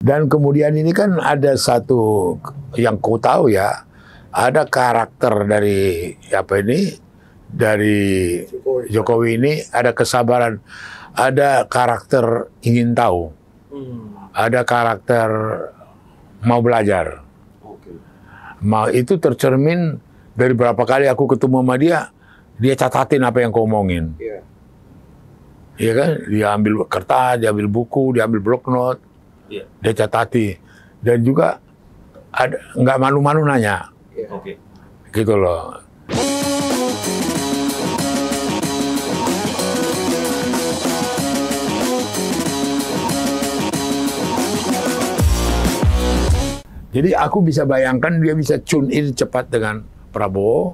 Dan kemudian ini kan ada satu yang kau tahu ya, ada karakter dari apa ini, dari Jokowi ini ada kesabaran, ada karakter ingin tahu, ada karakter mau belajar. Mau itu tercermin dari berapa kali aku ketemu sama dia catatin apa yang kau omongin. Iya kan, dia ambil kertas, dia ambil buku, dia ambil bloknot. Dia catati, dan juga ada nggak malu-malu nanya, gitu loh. Jadi aku bisa bayangkan dia bisa tune in cepat dengan Prabowo,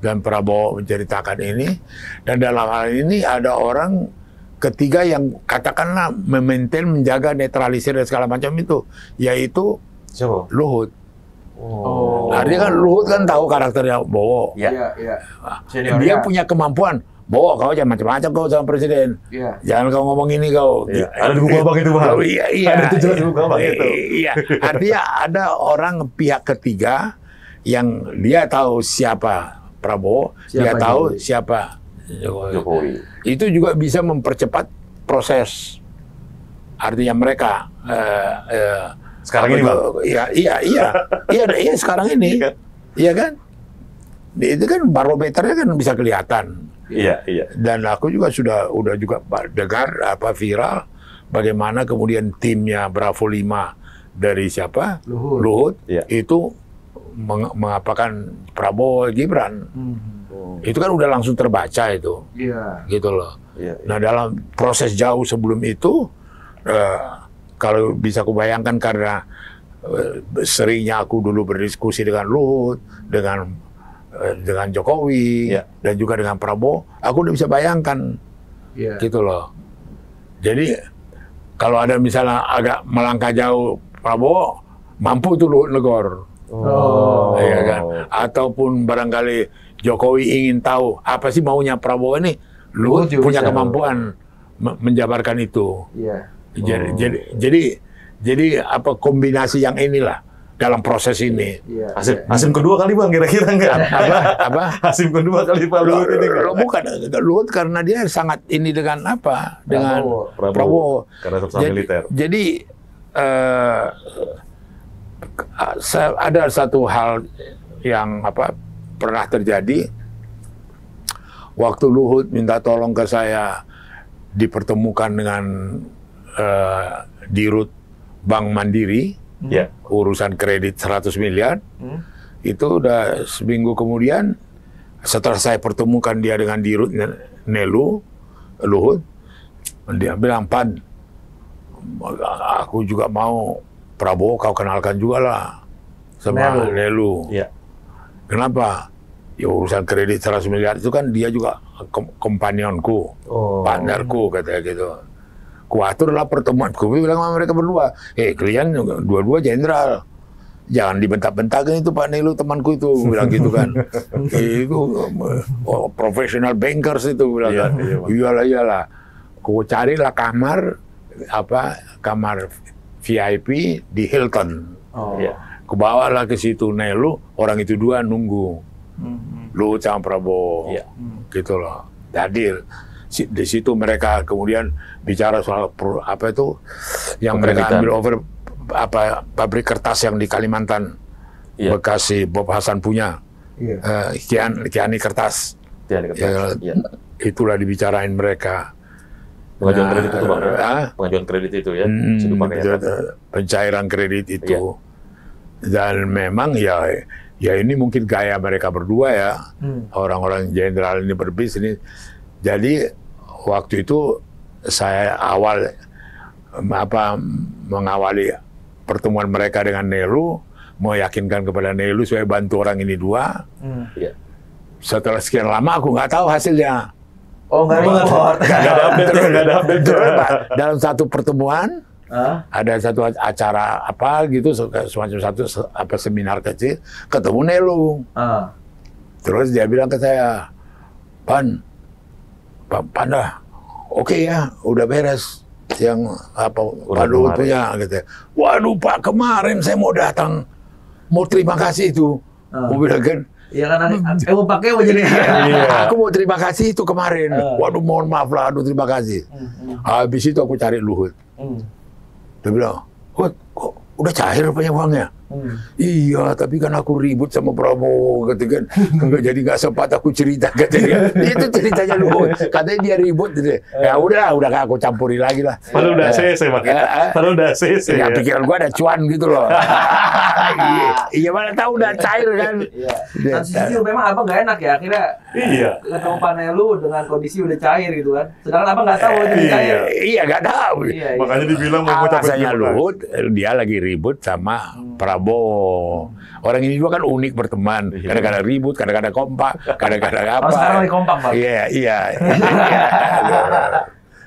dan Prabowo menceritakan ini, dan dalam hal ini ada orang ketiga yang katakanlah memaintain, menjaga, netralisir dan segala macam itu, yaitu siapa? Luhut. Oh. Artinya kan Luhut kan tahu karakternya Bowo. Dia punya kemampuan. Bowo, kau jangan macam-macam kau sama presiden. Jangan kau ngomong ini kau. Ada di buku abang itu, Bang. Iya. Ada itu jelas di buku abang itu. Iya. Artinya ada orang pihak ketiga yang dia tahu siapa Prabowo, dia tahu siapa Jokowi. Itu juga bisa mempercepat proses. Artinya mereka sekarang ini, Bang. Iya sekarang ini. Iya kan? Itu kan barometernya kan bisa kelihatan. Iya. Dan aku juga udah juga dengar apa viral bagaimana kemudian timnya Bravo 5 dari siapa? Luhut. Itu mengapakan Prabowo Gibran. Itu kan udah langsung terbaca itu, gitu loh. Nah dalam proses jauh sebelum itu, kalau bisa kubayangkan karena seringnya aku dulu berdiskusi dengan Luhut, dengan Jokowi, dan juga dengan Prabowo, aku udah bisa bayangkan, gitu loh. Jadi kalau ada misalnya agak melangkah jauh Prabowo, mampu itu Luhut negor. Iya kan? Ataupun barangkali Jokowi ingin tahu apa sih maunya Prabowo ini, Luhut punya kemampuan menjabarkan itu. Jadi apa kombinasi yang inilah dalam proses ini. Hasim kedua kali, Bang, kira-kira nggak? Apa? Hasim kedua kali Pak Luhut ini. Bukan Luhut karena dia sangat ini dengan apa? Dengan Prabowo. Karena sama militer. Jadi ada satu hal yang pernah terjadi waktu Luhut minta tolong ke saya dipertemukan dengan Dirut Bank Mandiri, urusan kredit 100 miliar. Itu udah seminggu kemudian setelah saya pertemukan dia dengan Dirut Luhut, dia bilang, "Pan, aku juga mau Prabowo kau kenalkan juga lah sama Nelu." Kenapa? Ya urusan kredit 100 miliar itu kan dia juga kompanionku, partnerku, katanya gitu. Kuaturlah pertemuanku, bilang sama mereka berdua, kalian dua-dua jenderal, jangan dibentak-bentakin itu Pak Nelu temanku itu, bilang gitu kan. Itu professional bankers itu, bilang kan. Iyalah. Ku carilah kamar VIP di Hilton. Kubawalah ke situ Nelu, orang itu dua nunggu. Luhut sama Prabowo, gitu loh. Hadir. Di situ mereka kemudian bicara soal yang mereka ambil over pabrik kertas yang di Kalimantan, Bekasi, Bob Hasan punya, Kiani Kertas. Itulah dibicarain mereka. Pengajuan kredit itu, Bang. Pengajuan kredit itu ya. Pencairan kredit itu. Dan memang ya ini mungkin gaya mereka berdua ya, orang-orang jenderal ini berbisnis. Jadi waktu itu saya mengawali pertemuan mereka dengan Nelu, meyakinkan kepada Nelu supaya bantu orang ini dua. Setelah sekian lama aku nggak tahu hasilnya. Nggak ada update. Dalam satu pertemuan, ada satu acara semacam satu seminar kecil, ketemu Nelu. Terus dia bilang ke saya, "Pan dah, oke ya, udah beres. yang apa Pak Luhut punya gitu. Waduh Pak, kemarin saya mau datang, mau terima kasih itu. Mau bilang kan, iya kan, mau pakai mau jadi. Aku mau terima kasih itu kemarin. Waduh mohon maaf lah, aduh terima kasih. Habis itu aku cari Luhut. Dia bilang, Hut, kok udah cair punya uangnya? Iya, tapi kan aku ribut sama Prabowo, katanya kan. Jadi nggak sempat aku cerita, katanya. Itu ceritanya Luhut. Katanya dia ribut. Ya udah aku campuri lagi lah. Padahal udah ACC, Bang. Padahal udah ACC. Ya, pikiran gua ada cuan gitu loh. Iya, mana tahu udah cair kan. Satu sisi memang abang nggak enak ya, akhirnya ketemu Panelu dengan kondisi udah cair gitu kan. Sedangkan abang nggak tahu itu cair. Iya, nggak tahu. Makanya dibilang mau alasannya Luhut, dia lagi ribut sama Prabowo. Orang ini juga kan unik berteman. Kadang-kadang ribut, kadang-kadang kompak, kadang-kadang apa. Sekarang lagi kompak, Bang. Iya.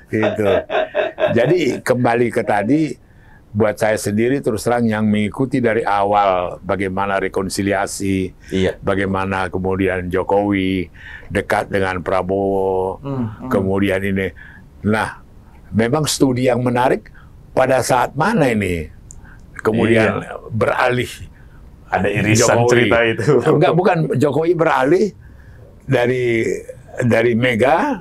Gitu. Jadi kembali ke tadi, buat saya sendiri terus terang yang mengikuti dari awal bagaimana rekonsiliasi, bagaimana kemudian Jokowi dekat dengan Prabowo, kemudian ini. Nah, memang studi yang menarik pada saat mana ini kemudian beralih, ada irisan Jokowi. Cerita itu. Enggak, bukan, Jokowi beralih dari Mega,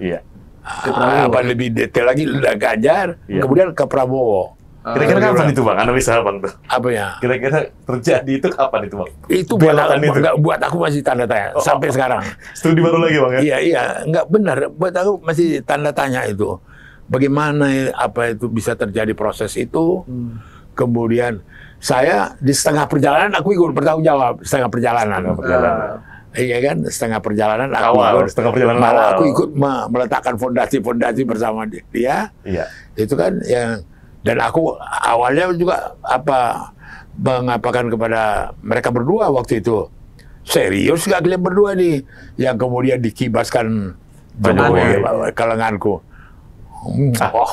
apa lebih detail lagi Ganjar, kemudian ke Prabowo. Kira-kira kapan itu Bang? Analisa Bang tuh. Apa ya? Kira-kira terjadi itu kapan itu Bang? Itu buat aku masih tanda tanya sampai sekarang. Studi baru lagi Bang ya? Iya, enggak benar. Buat aku masih tanda tanya itu. Bagaimana apa itu bisa terjadi proses itu? Kemudian saya di setengah perjalanan aku ikut bertanggung jawab, setengah perjalanan. Iya kan, setengah perjalanan aku ikut meletakkan fondasi-fondasi bersama dia. Itu kan yang, dan aku awalnya juga mengapakan kepada mereka berdua waktu itu. Serius nggak kalian berdua nih? Yang kemudian dikibaskan Jokowi ke lenganku.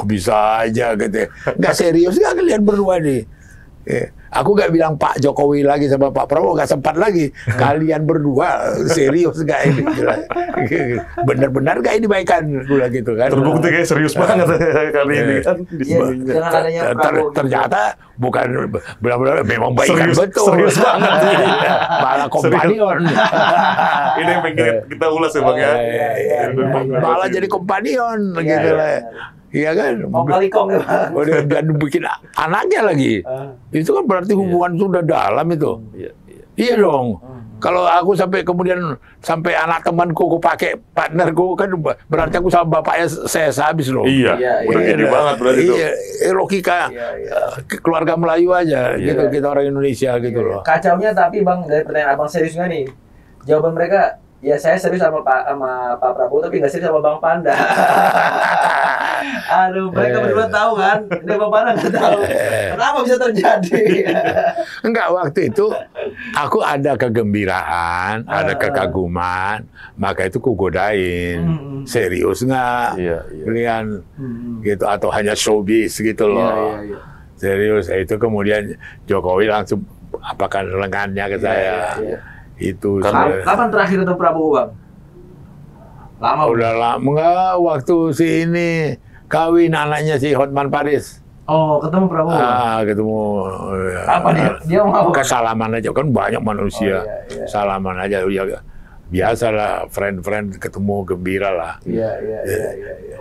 Bisa aja gitu. Nggak serius nggak kalian berdua nih? Aku nggak bilang Pak Jokowi lagi sama Pak Prabowo, nggak sempat lagi. Kalian berdua serius nggak ini? Benar-benar nggak ini baikan? Gula gitu kan. Terbukti kayak serius banget kali ini kan. Dengan adanya Prabowo. Ternyata bukan benar-benar memang baikan betul. Serius banget. Malah kompanion. Ini yang pengen kita ulas ya Bang ya. Malah jadi kompanion gitu lah. Iya kan? Kali kong ya. Dan bikin anaknya lagi. Itu kan berarti hubungan sudah dalam itu. Iya dong. Kalau aku sampai anak temanku aku pakai partnerku kan berarti aku sama bapaknya saya habis loh. Udah jadi banget berarti itu. Logika keluarga Melayu aja gitu, kita orang Indonesia gitu loh. Kacaunya tapi Bang, dari pertanyaan Abang serius nggak nih? Jawaban mereka, ya saya serius sama Pak Prabowo tapi nggak serius sama Bang Panda. Aduh, mereka berdua tahu kan? Ini Bang Panda nggak tahu. Kenapa bisa terjadi? Enggak, waktu itu aku ada kegembiraan, ada kekaguman, maka itu kugodain. Serius nggak? Kalian gitu atau hanya showbiz gitu loh? Serius, itu kemudian Jokowi langsung apakan lengannya ke saya. Itu kapan terakhir ketemu Prabowo Bang? Lama udah lama nggak, waktu si ini kawin anaknya si Hotman Paris. Oh, ketemu Prabowo. Ketemu. Apa dia mau? Kesalaman aja kan, banyak manusia. Salaman aja ya, biasalah, friend ketemu gembira lah.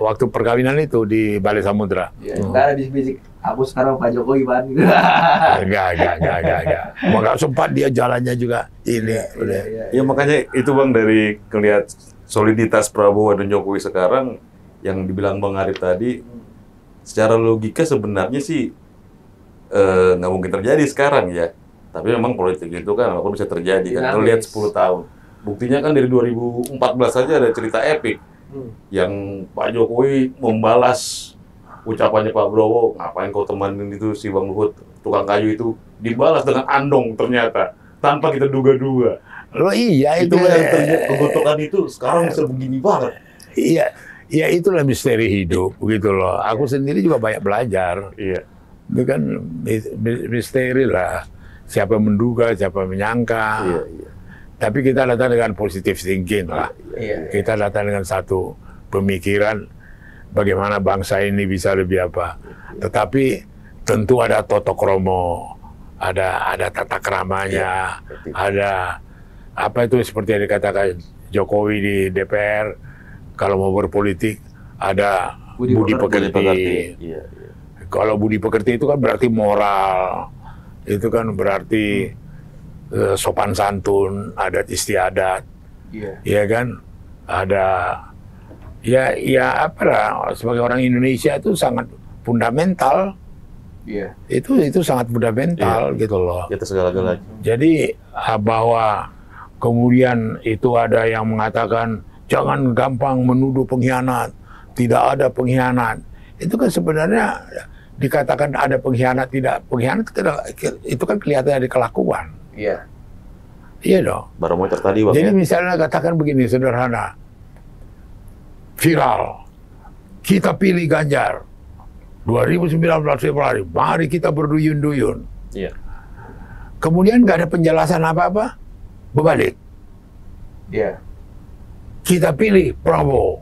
Waktu perkawinan itu di Balai Samudra. Nggak ada bisik-bisik. Aku sekarang Pak Jokowi Bang. Enggak. Nggak sempat, dia jalannya juga ini. Ya makanya itu Bang, dari ngelihat soliditas Prabowo dan Jokowi sekarang yang dibilang Bang Arif tadi, secara logika sebenarnya sih nggak mungkin terjadi sekarang ya. Tapi memang politik itu kan apapun bisa terjadi kan. Kalau lihat 10 tahun. Buktinya kan dari 2014 saja ada cerita epik yang Pak Jokowi membalas ucapannya Pak Prabowo, ngapain kau temanin itu si Bang Luhut, tukang kayu itu, dibalas dengan andong ternyata, tanpa kita duga-duga. Loh iya, itu yang terjadi, kegotokan itu sekarang bisa begini banget. Iya, itulah misteri hidup, begitu loh. Aku sendiri juga banyak belajar. Itu kan misteri lah. Siapa menduga, siapa menyangka. Tapi kita datang dengan positive thinking lah. Kita datang dengan satu pemikiran bagaimana bangsa ini bisa lebih apa. Tetapi tentu ada toto kromo, ada tata keramanya, ada apa itu seperti yang dikatakan Jokowi di DPR, kalau mau berpolitik ada budi pekerti. Kalau budi pekerti itu kan berarti moral, itu kan berarti sopan santun, adat istiadat, ya kan, ada ya apalah, sebagai orang Indonesia itu sangat fundamental. Itu sangat fundamental gitu loh. Itu segala-galanya. Jadi bahwa kemudian itu ada yang mengatakan jangan gampang menuduh pengkhianat, tidak ada pengkhianat. Itu kan sebenarnya dikatakan ada pengkhianat, tidak pengkhianat, itu kan kelihatan dari kelakuan. Iya dong. Barometer tadi, Bang. Jadi misalnya katakan begini, sederhana. Viral. Kita pilih Ganjar. 2019 Februari. Mari kita berduyun-duyun. Kemudian nggak ada penjelasan apa-apa. Berbalik. Kita pilih Prabowo.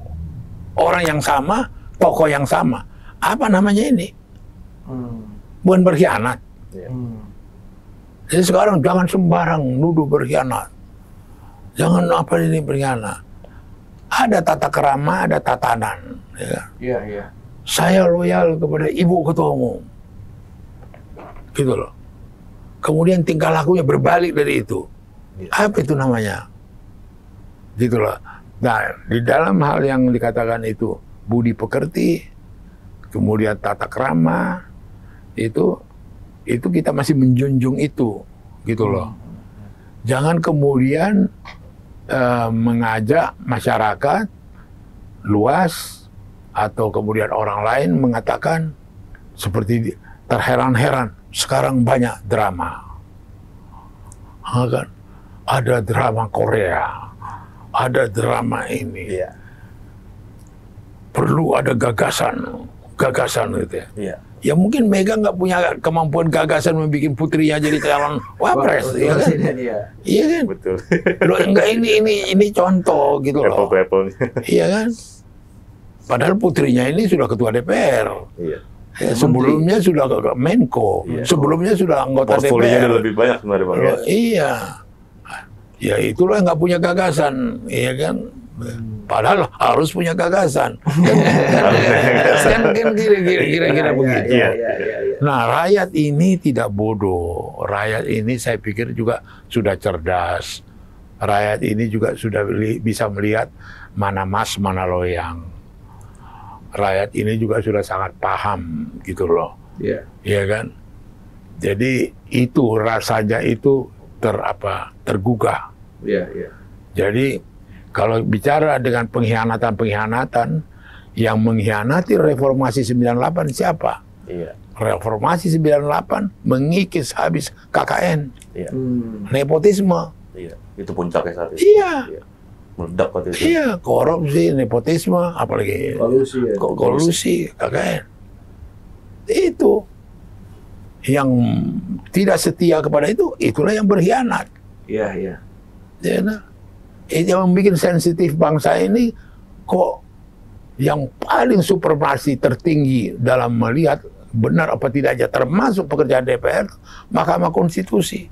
Orang yang sama, tokoh yang sama. Apa namanya ini? Bukan berkhianat. Jadi sekarang jangan sembarang nuduh berkhianat. Jangan apa ini berkhianat. Ada tata kerama, ada tatanan. Ya. Saya loyal kepada Ibu Ketua Umum. Gitu loh. Kemudian tingkah lakunya berbalik dari itu. Apa itu namanya? Gitu loh. Nah, di dalam hal yang dikatakan itu budi pekerti, kemudian tata krama, itu kita masih menjunjung itu, gitu loh. Jangan kemudian mengajak masyarakat luas atau kemudian orang lain mengatakan seperti terheran-heran sekarang banyak drama, kan? Ada drama Korea, ada drama ini, perlu ada gagasan gitu ya. Ya mungkin Mega nggak punya kemampuan gagasan membuat putrinya jadi calon wapres, ya kan? Iya kan? Betul. Loh, enggak, ini contoh gitu loh. Iya kan? Padahal putrinya ini sudah ketua DPR. Ya, sebelumnya sudah Menko, sebelumnya sudah anggota DPR. Portfolionya lebih banyak sebenarnya, Bang. Iya. Ya itulah yang nggak punya gagasan, iya kan? Padahal harus punya gagasan. Kan kira-kira begitu. Nah, rakyat ini tidak bodoh. Rakyat ini saya pikir juga sudah cerdas. Rakyat ini juga sudah bisa melihat mana mas, mana loyang. Rakyat ini juga sudah sangat paham gitu loh. Iya kan? Jadi itu rasanya itu tergugah. Jadi kalau bicara dengan pengkhianatan yang mengkhianati reformasi 98 siapa? Reformasi 98 mengikis habis KKN. Nepotisme. Itu puncaknya saat itu. Meledak waktu itu. Korupsi, nepotisme, apalagi kolusi KKN. Itu yang tidak setia kepada itu, itulah yang berkhianat. Yang membuat sensitif bangsa ini kok yang paling supremasi tertinggi dalam melihat benar apa tidaknya termasuk pekerjaan DPR, Mahkamah Konstitusi.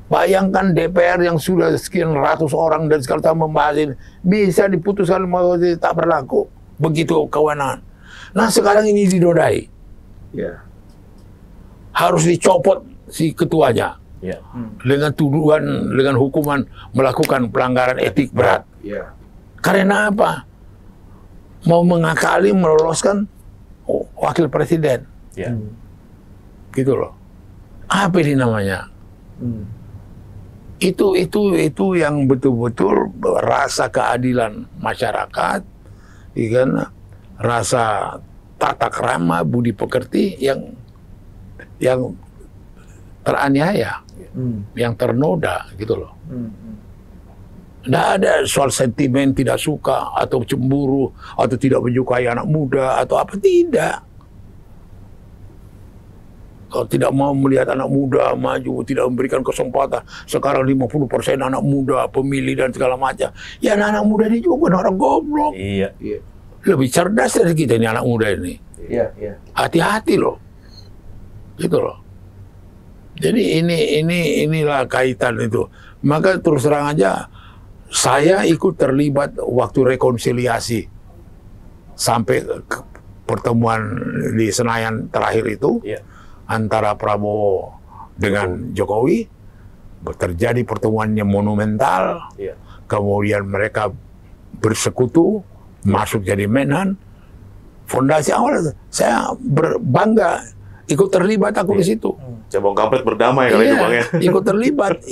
Bayangkan DPR yang sudah sekian ratus orang dan sekali membahas ini bisa diputuskan tak berlaku, begitu kewenangan. Nah sekarang ini dinodai, harus dicopot si ketuanya. Dengan tuduhan, dengan hukuman melakukan pelanggaran etik berat. Karena apa? Mau mengakali meloloskan wakil presiden. Gitu loh. Apa ini namanya? Itu yang betul-betul rasa keadilan masyarakat, kan? Rasa tata krama, budi pekerti yang teraniaya. Yang ternoda gitu loh. Nggak ada soal sentimen tidak suka atau cemburu atau tidak menyukai anak muda atau apa, tidak. Kalau tidak mau melihat anak muda maju, tidak memberikan kesempatan. Sekarang 50% anak muda pemilih dan segala macam. Ya anak muda ini juga bukan orang goblok. lebih cerdas dari kita ini anak muda ini. Iya, iya. Hati-hati loh, gitu loh. Jadi inilah kaitan itu. Maka terus terang aja, saya ikut terlibat waktu rekonsiliasi sampai ke pertemuan di Senayan terakhir itu antara Prabowo dengan Jokowi. Terjadi pertemuannya monumental, kemudian mereka bersekutu, masuk jadi Menhan. Fondasi awal saya berbangga ikut terlibat aku di situ. Cabang kampret berdamai kali itu Bang ya. Ikut terlibat.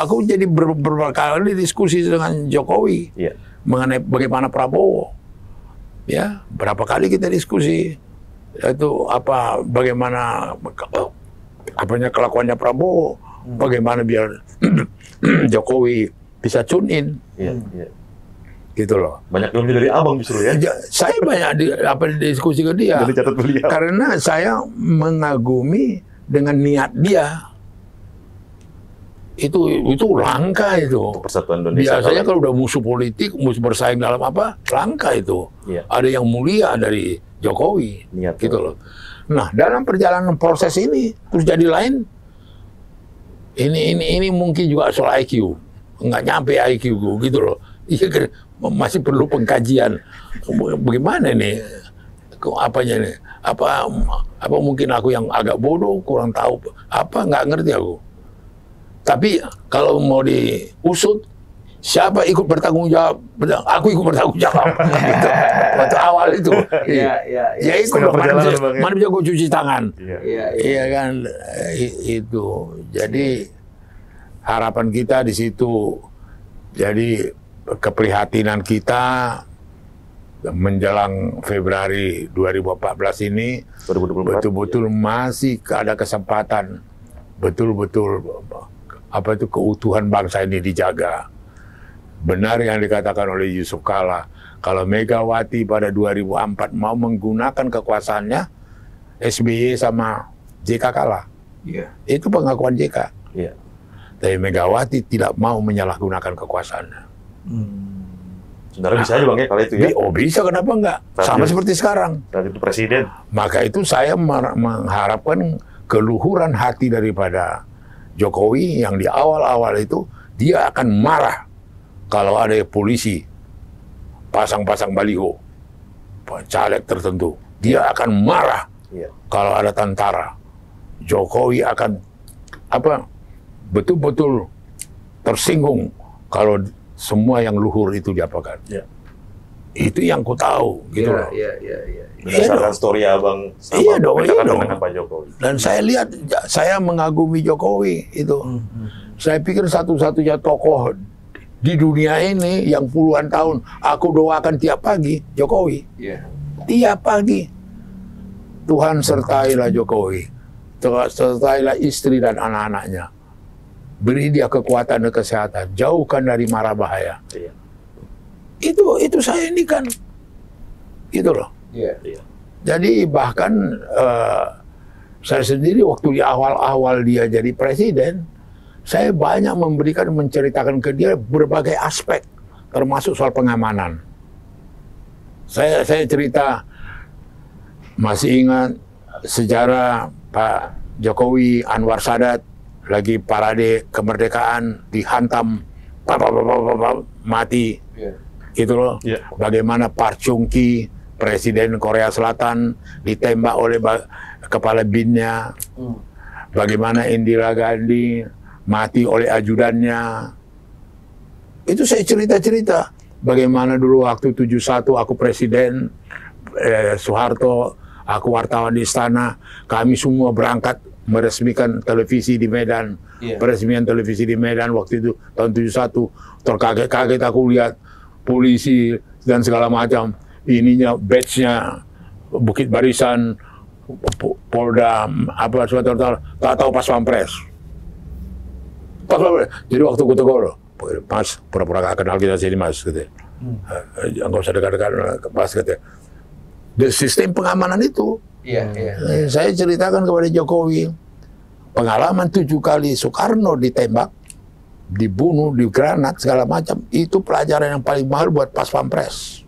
Aku jadi beberapa kali diskusi dengan Jokowi mengenai bagaimana Prabowo. Ya, berapa kali kita diskusi itu bagaimana kelakuannya Prabowo, bagaimana biar Jokowi bisa tune in. Gitu loh. Banyak ilmu dari abang justru ya. Saya banyak diskusi ke dia. Karena saya mengagumi dengan niat dia. Itu langka itu. Persatuan Indonesia. Biasanya kalau udah musuh politik, musuh bersaing dalam langka itu. Ada yang mulia dari Jokowi. Niat gitu loh. Nah, dalam perjalanan proses ini terus jadi lain. Ini mungkin juga soal IQ. Nggak nyampe IQ gue gitu loh. Iya, masih perlu pengkajian. Bagaimana nih? Apanya nih? Apa mungkin aku yang agak bodoh, kurang tahu nggak ngerti aku. Tapi kalau mau diusut, siapa ikut bertanggung jawab? Aku ikut bertanggung jawab. Gitu. Waktu awal itu. Ya ikut mana bisa gue cuci tangan. Iya kan itu. Jadi harapan kita di situ. Jadi keprihatinan kita menjelang Februari 2014 ini betul-betul masih ada kesempatan betul-betul keutuhan bangsa ini dijaga. Benar yang dikatakan oleh Yusuf Kala, kalau Megawati pada 2004 mau menggunakan kekuasaannya, SBY sama JK kalah. Itu pengakuan JK. Tapi Megawati tidak mau menyalahgunakan kekuasaannya. Sebenarnya bisa aja Bang ya kalau itu ya. Bisa, kenapa enggak? Sama seperti sekarang. Saat itu presiden. Maka itu saya mengharapkan keluhuran hati daripada Jokowi yang di awal-awal itu dia akan marah kalau ada polisi pasang-pasang baliho caleg tertentu. Dia akan marah kalau ada tentara. Jokowi akan betul-betul tersinggung kalau semua yang luhur itu diapakan. Itu yang ku tahu, gitu loh. Berdasarkan story abang sama dengan Pak Jokowi. Dan saya lihat, saya mengagumi Jokowi itu. Saya pikir satu-satunya tokoh di dunia ini yang puluhan tahun aku doakan tiap pagi Jokowi. Tiap pagi. Tuhan sertailah Jokowi. Sertailah istri dan anak-anaknya. Beri dia kekuatan dan kesehatan, jauhkan dari mara bahaya. Itu saya ini kan, gitu loh. Jadi bahkan saya sendiri waktu di awal-awal dia jadi presiden, saya banyak menceritakan ke dia berbagai aspek, termasuk soal pengamanan. Saya cerita, masih ingat sejarah Pak Jokowi, Anwar Sadat lagi parade kemerdekaan dihantam mati gitu loh. Bagaimana Park Chung Ki, presiden Korea Selatan, ditembak oleh kepala BIN-nya. Bagaimana Indira Gandhi mati oleh ajudannya. Itu saya cerita-cerita bagaimana dulu waktu 71 aku presiden, Soeharto, aku wartawan di istana, kami semua berangkat meresmikan televisi di Medan. Peresmian televisi di Medan waktu itu tahun 71, terkaget-kaget aku lihat polisi dan segala macam, ininya badge-nya Bukit Barisan, Polda tak tahu pas Pampres. Jadi waktu aku tegur, Mas, pura-pura gak kenal kita sini Mas, gitu. Nggak usah dekat-dekat, Mas, gitu. Sistem pengamanan itu. Saya ceritakan kepada Jokowi pengalaman 7 kali Soekarno ditembak, dibunuh, digranat segala macam, itu pelajaran yang paling mahal buat pas Pampres.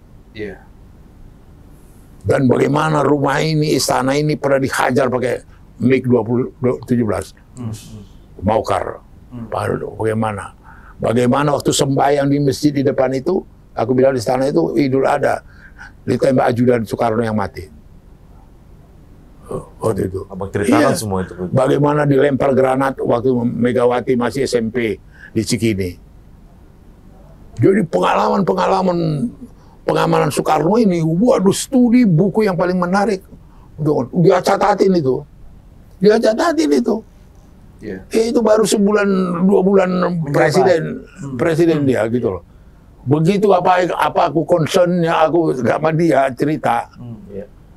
Dan bagaimana rumah ini, istana ini pernah dihajar pakai MiG-17. Maukar. Bagaimana? Bagaimana waktu sembahyang di masjid di depan itu, aku bilang di istana itu Idul Adha, ditembak ajudan Soekarno yang mati. Waktu itu. Abang ceritakan semua itu. Bagaimana dilempar granat waktu Megawati masih SMP di Cikini. Jadi pengamanan Soekarno ini, waduh, studi buku yang paling menarik. Dia catatin itu. Itu baru sebulan 2 bulan presiden dia gitu loh. Begitu apa aku concernnya, aku sama dia cerita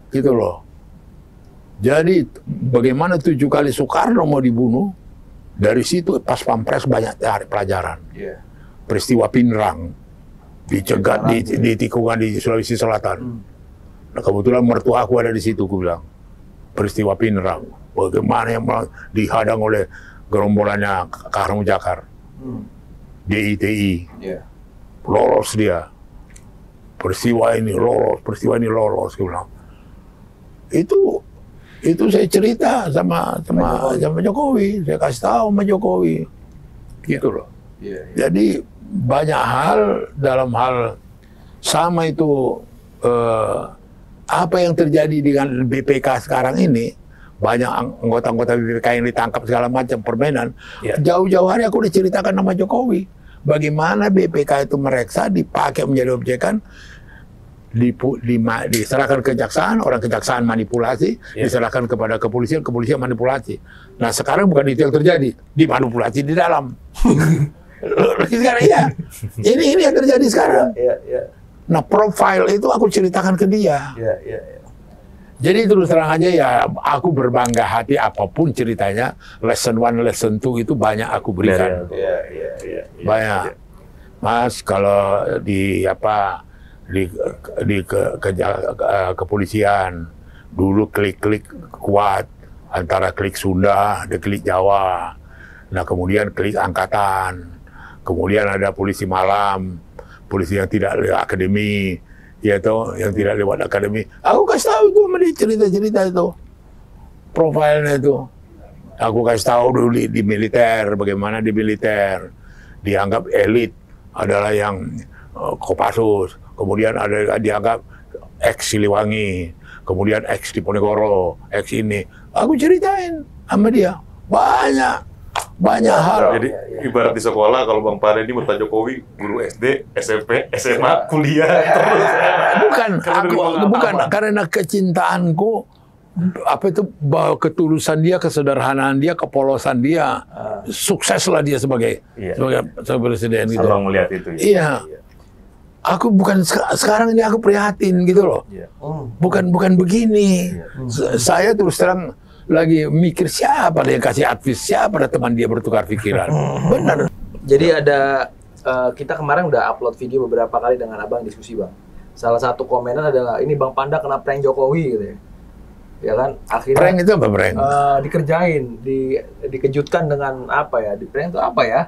gitu loh. Jadi bagaimana 7 kali Soekarno mau dibunuh, dari situ pas Pampres banyak pelajaran. Peristiwa Pinerang, dicegat di tikungan di Sulawesi Selatan. Nah, kebetulan mertua aku ada di situ, aku bilang peristiwa Pinerang. Bagaimana yang dihadang oleh gerombolannya Kahramu Jakar, DITI, lolos dia. Peristiwa ini lolos, aku bilang. Itu saya cerita sama Jokowi, saya kasih tahu sama Jokowi, gitu loh. Jadi banyak hal dalam hal sama itu apa yang terjadi dengan BPK sekarang ini. Banyak anggota-anggota BPK yang ditangkap segala macam permainan. Jauh-jauh hari aku diceritakan sama Jokowi. Bagaimana BPK itu mereksa, dipakai menjadi objekan, diserahkan ke kejaksaan, orang kejaksaan manipulasi, diserahkan kepada kepolisian, kepolisian manipulasi. Nah sekarang bukan itu yang terjadi, dimanipulasi di dalam. Sekarang ini yang terjadi sekarang. Nah profil itu aku ceritakan ke dia. Jadi terus terang aja ya, aku berbangga hati apapun ceritanya, lesson 1, lesson 2 itu banyak aku berikan. Banyak. Mas, kalau di kepolisian dulu klik-klik kuat antara klik Sunda dan klik Jawa. Nah, kemudian klik angkatan. Kemudian ada polisi malam, polisi yang tidak lewat akademi, yang tidak lewat akademi. Aku kasih tahu itu sama dia cerita-cerita itu. Profilnya itu. Aku kasih tahu dulu di militer, bagaimana di militer dianggap elit adalah yang Kopassus, kemudian ada dianggap ex Siliwangi, kemudian ex Diponegoro, ex ini. Aku ceritain sama dia banyak hal. Jadi ibarat di sekolah kalau Bang Pade ini Pak Jokowi guru SD, SMP, SMA, kuliah terus. Bukan karena kecintaanku, apa itu, ketulusan dia, kesederhanaan dia, kepolosan dia, sukseslah dia sebagai presiden gitu. Abang melihat itu. Iya. Aku bukan sekarang ini aku prihatin gitu loh. Bukan begini. Saya terus terang lagi mikir siapa yang kasih advice, siapa teman dia bertukar pikiran. Benar. Jadi ada kita kemarin udah upload video beberapa kali dengan Abang diskusi, Bang. Salah satu komenan adalah ini Bang Panda kena prank Jokowi gitu ya. Ya kan, akhirnya prank itu apa prank? Dikerjain, dikejutkan dengan apa ya? Di prank itu apa ya?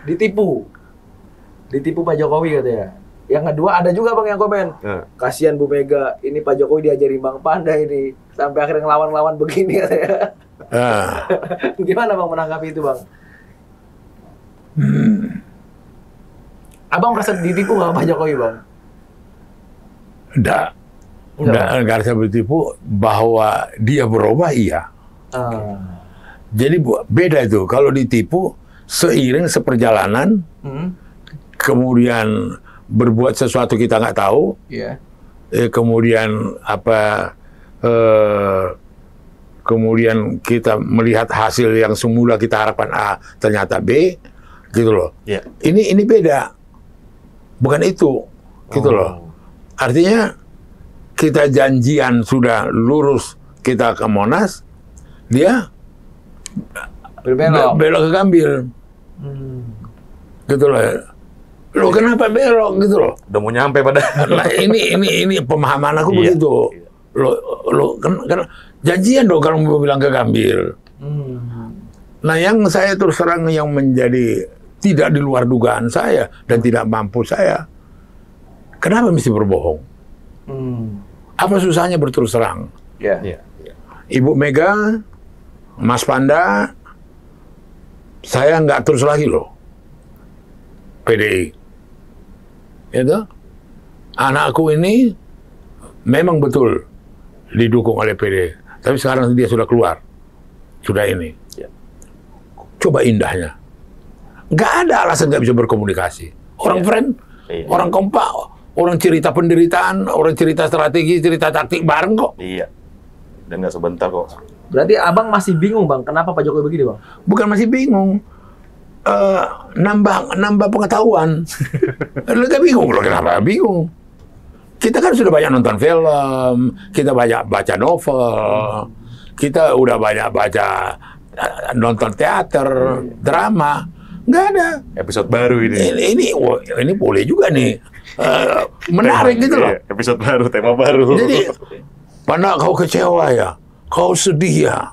Ditipu Pak Jokowi katanya. Yang kedua ada juga Bang yang komen, kasihan Bu Mega, ini Pak Jokowi diajarin Bang Panda ini sampai akhirnya ngelawan-lawan begini katanya. Gimana Bang menanggapi itu Bang? Abang merasa ditipu nggak Pak Jokowi Bang? Nggak rasa ditipu, bahwa dia berubah iya. Jadi beda itu, kalau ditipu seiring seperjalanan, kemudian berbuat sesuatu kita nggak tahu, kemudian kemudian kita melihat hasil yang semula kita harapkan A ternyata B, gitu loh. Ini beda, bukan itu, gitu loh. Artinya kita janjian sudah lurus kita ke Monas, dia belok ke Gambir, gitu loh. Lo kenapa belok gitu loh? Udah mau nyampe pada. Nah, ini pemahaman aku begitu. Lo kan janjian dong kalau mau bilang ke Gambir. Nah, yang saya terus terang yang menjadi tidak di luar dugaan saya dan tidak mampu saya, kenapa mesti berbohong? Apa susahnya berterus terang? Iya. Ibu Mega, Mas Panda, saya nggak terus lagi loh. PDI. Itu anakku ini memang betul didukung oleh PDI. Tapi sekarang dia sudah keluar. Sudah ini. Coba indahnya. Nggak ada alasan nggak bisa berkomunikasi. Orang friend, orang kompak, orang cerita penderitaan, orang cerita strategi, cerita taktik bareng kok. Iya. Dan nggak sebentar kok. Berarti abang masih bingung bang, kenapa Pak Jokowi begini bang? Bukan masih bingung. Nambah pengetahuan. Lu gak bingung loh, kenapa bingung? Kita kan sudah banyak nonton film, kita banyak baca novel, kita udah banyak baca nonton teater, drama. Nggak ada. Episode baru ini. Ini boleh juga nih. Menarik gitu loh. Episode baru, tema baru. Jadi, Panda kau kecewa ya? Kau sedih ya?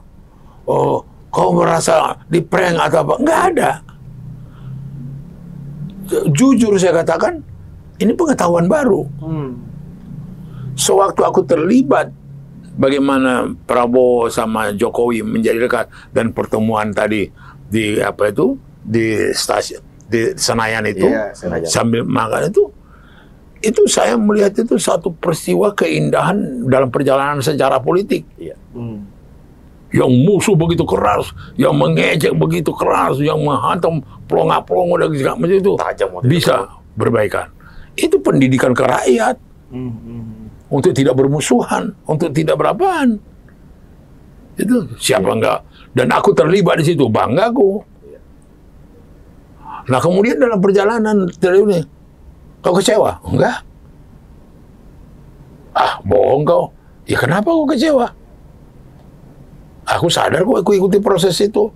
Oh, kau merasa di-prank atau apa? Nggak ada. Jujur saya katakan, ini pengetahuan baru. Sewaktu aku terlibat bagaimana Prabowo sama Jokowi menjadi dekat dan pertemuan tadi di apa itu di stasiun di Senayan itu sambil makan itu saya melihat itu satu peristiwa keindahan dalam perjalanan sejarah politik. Yang musuh begitu keras, yang mengejek begitu keras, yang menghantam pelongo-pelongo dan segala macam itu bisa berbaikan. Itu pendidikan ke rakyat untuk tidak bermusuhan, untuk tidak berapaan. Itu siapa enggak? Dan aku terlibat di situ, bangga aku. Nah kemudian dalam perjalanan ini, kau kecewa? Enggak. Bohong kau. Ya kenapa kau kecewa? Aku sadar kok aku ikuti proses itu.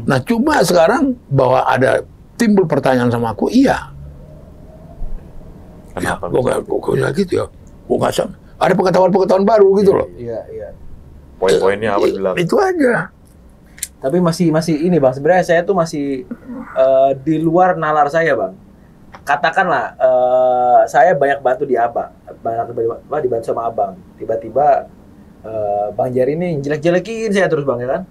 Nah cuma sekarang bahwa ada timbul pertanyaan sama aku, iya. Kenapa? Kok gitu ya? Kok nggak sama? Ada pengetahuan baru gitu loh. Iya. Poin-poinnya apa bilang? Itu aja. Tapi masih ini bang, sebenarnya saya tuh masih di luar nalar saya bang. Katakanlah saya banyak bantu di abang, dibantu sama abang. Tiba-tiba Bang Jerry ini jelek-jelekin saya terus bang, ya kan?